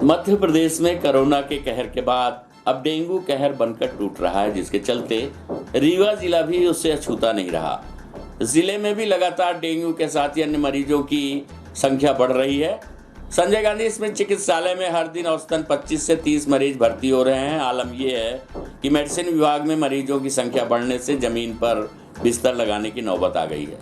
मध्य प्रदेश में कोरोना के कहर के बाद अब डेंगू कहर बनकर टूट रहा है, जिसके चलते रीवा जिला भी उससे अछूता नहीं रहा। जिले में भी लगातार डेंगू के साथ ही अन्य मरीजों की संख्या बढ़ रही है। संजय गांधी स्मृति चिकित्सालय में हर दिन औसतन 25 से 30 मरीज भर्ती हो रहे हैं। आलम यह है कि मेडिसिन विभाग में मरीजों की संख्या बढ़ने से जमीन पर बिस्तर लगाने की नौबत आ गई है।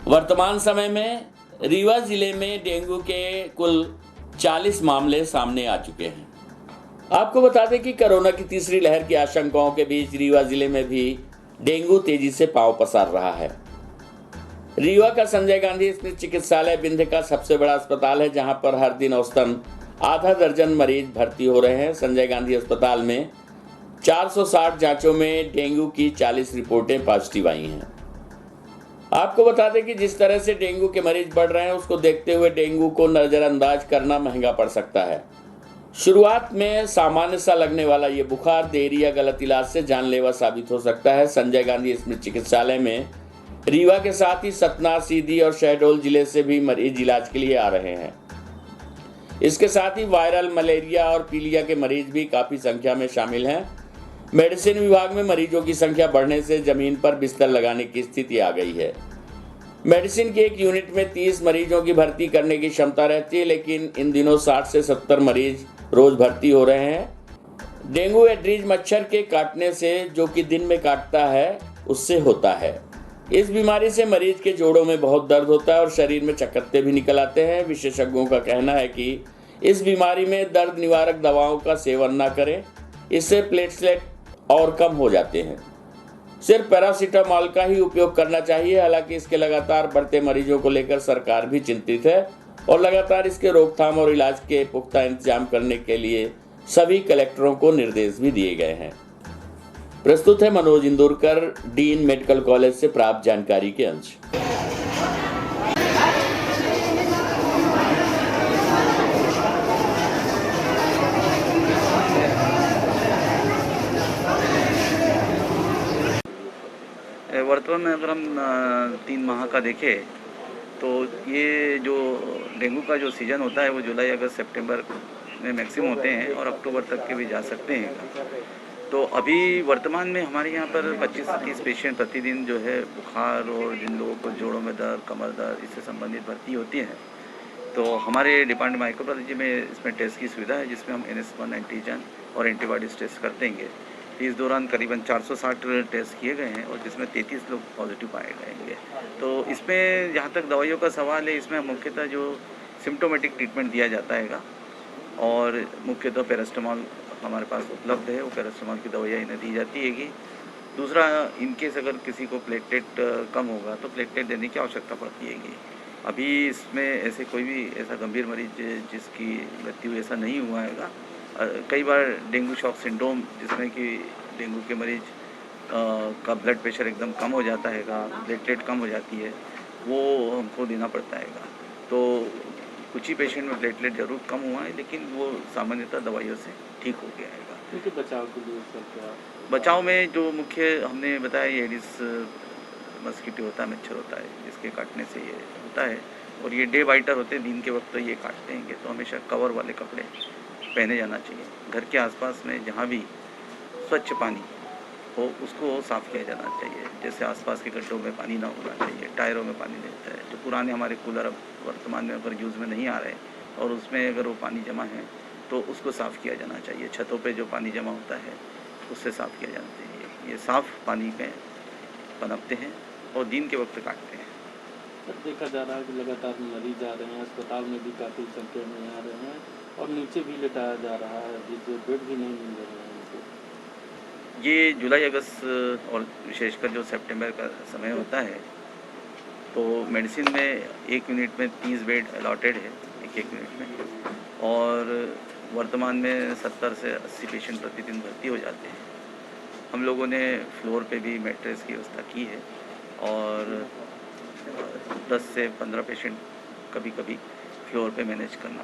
वर्तमान समय में रीवा जिले में डेंगू के कुल 40 मामले सामने आ चुके हैं। आपको बता दें कि कोरोना की तीसरी लहर की आशंकाओं के बीच रीवा जिले में भी डेंगू तेजी से पांव पसार रहा है। रीवा का संजय गांधी स्मृति चिकित्सालय विंध्य का सबसे बड़ा अस्पताल है, जहां पर हर दिन औसतन आधा दर्जन मरीज भर्ती हो रहे हैं। संजय गांधी अस्पताल में 460 जांचों में डेंगू की 40 रिपोर्टें पॉजिटिव आई हैं। आपको बता दें कि जिस तरह से डेंगू के मरीज बढ़ रहे हैं, उसको देखते हुए डेंगू को नजरअंदाज करना महंगा पड़ सकता है। शुरुआत में सामान्य सा लगने वाला ये बुखार देरी या गलत इलाज से जानलेवा साबित हो सकता है। संजय गांधी स्मृति चिकित्सालय में रीवा के साथ ही सतना, सीधी और शहडोल जिले से भी मरीज इलाज के लिए आ रहे हैं। इसके साथ ही वायरल, मलेरिया और पीलिया के मरीज भी काफ़ी संख्या में शामिल हैं। मेडिसिन विभाग में मरीजों की संख्या बढ़ने से जमीन पर बिस्तर लगाने की स्थिति आ गई है। मेडिसिन की एक यूनिट में 30 मरीजों की भर्ती करने की क्षमता रहती है, लेकिन इन दिनों 60 से 70 मरीज रोज भर्ती हो रहे हैं। डेंगू एड्रीज मच्छर के काटने से, जो कि दिन में काटता है, उससे होता है। इस बीमारी से मरीज के जोड़ों में बहुत दर्द होता है और शरीर में चकत्ते भी निकल आते हैं। विशेषज्ञों का कहना है कि इस बीमारी में दर्द निवारक दवाओं का सेवन न करें, इससे प्लेटलेट और कम हो जाते हैं। सिर्फ पैरासीटामोल का ही उपयोग करना चाहिए। हालांकि इसके लगातार बढ़ते मरीजों को लेकर सरकार भी चिंतित है और लगातार इसके रोकथाम और इलाज के पुख्ता इंतजाम करने के लिए सभी कलेक्टरों को निर्देश भी दिए गए हैं। प्रस्तुत है Manoj Indurkar, dean medical college से प्राप्त जानकारी के अंश। वर्तमान में अगर हम 3 माह का देखें तो ये जो डेंगू का जो सीज़न होता है वो जुलाई, अगस्त, सितंबर में मैक्सिमम होते हैं और अक्टूबर तक के भी जा सकते हैं। तो अभी वर्तमान में हमारे यहाँ पर 25 से 30 पेशेंट प्रतिदिन जो है बुखार और जिन लोगों को जोड़ों में दर्द, कमर दर्द, इससे संबंधित भर्ती होती है। तो हमारे डिपार्टमेंट माइक्रोबायोलॉजी में इसमें टेस्ट की सुविधा है, जिसमें हम NS1 एंटीजन और एंटीबॉडीज टेस्ट करते हैं। इस दौरान करीबन 460 टेस्ट किए गए हैं और जिसमें 33 लोग पॉजिटिव पाए गए। तो इसमें जहाँ तक दवाइयों का सवाल है, इसमें मुख्यतः जो सिम्टोमेटिक ट्रीटमेंट दिया जाता है और मुख्यतः पैरास्टामोल हमारे पास उपलब्ध है, वो पैरास्टामोल की दवाइयाँ इन्हें दी जाती है। दूसरा, इनकेस अगर किसी को प्लेटलेट कम होगा तो प्लेटलेट देने की आवश्यकता पड़ती है। अभी इसमें ऐसे कोई भी ऐसा गंभीर मरीज जिसकी मृत्यु ऐसा नहीं हुआ है। कई बार डेंगू शॉक सिंड्रोम, जिसमें कि डेंगू के मरीज का ब्लड प्रेशर एकदम कम हो जाता है, प्लेटलेट कम हो जाती है, वो हमको देना पड़ता है। तो कुछ ही पेशेंट में प्लेटलेट जरूर कम हुआ है, लेकिन वो सामान्यतः दवाइयों से ठीक हो गया है। क्योंकि बचाव के लिए सर क्या? बचाव में जो मुख्य हमने बताया, ये एडिस मस्कीटो होता है, मच्छर होता है, जिसके काटने से ये होता है और ये डे बाइटर होते हैं, दिन के वक्त तो ये काटते हैं। तो हमेशा कवर वाले कपड़े पहने जाना चाहिए। घर के आसपास में जहाँ भी स्वच्छ पानी हो उसको साफ़ किया जाना चाहिए। जैसे आसपास के गड्ढों में पानी ना होना चाहिए, टायरों में पानी रहता है। जो पुराने हमारे कूलर अब वर्तमान में अगर यूज़ में नहीं आ रहे और उसमें अगर वो पानी जमा है तो उसको साफ़ किया जाना चाहिए। छतों पे जो पानी जमा होता है उससे साफ़ किया जाना चाहिए। ये साफ़ पानी में पनपते हैं और दिन के वक्त काटते हैं। सर, देखा जा रहा है कि लगातार मरीज आ रहे हैं, अस्पताल में भी काफ़ी संख्या में आ रहे हैं और नीचे भी लिटाया जा रहा है, जिससे बेड भी नहीं मिल रहे हैं उनको। ये जुलाई, अगस्त और विशेषकर जो सितंबर का समय होता है, तो मेडिसिन में एक यूनिट में 30 बेड अलॉटेड है, एक यूनिट में, और वर्तमान में 70 से 80 पेशेंट प्रतिदिन भर्ती हो जाते हैं। हम लोगों ने फ्लोर पे भी मैट्रेस की व्यवस्था की है और 10 से 15 पेशेंट कभी कभी फ्लोर पे मैनेज करना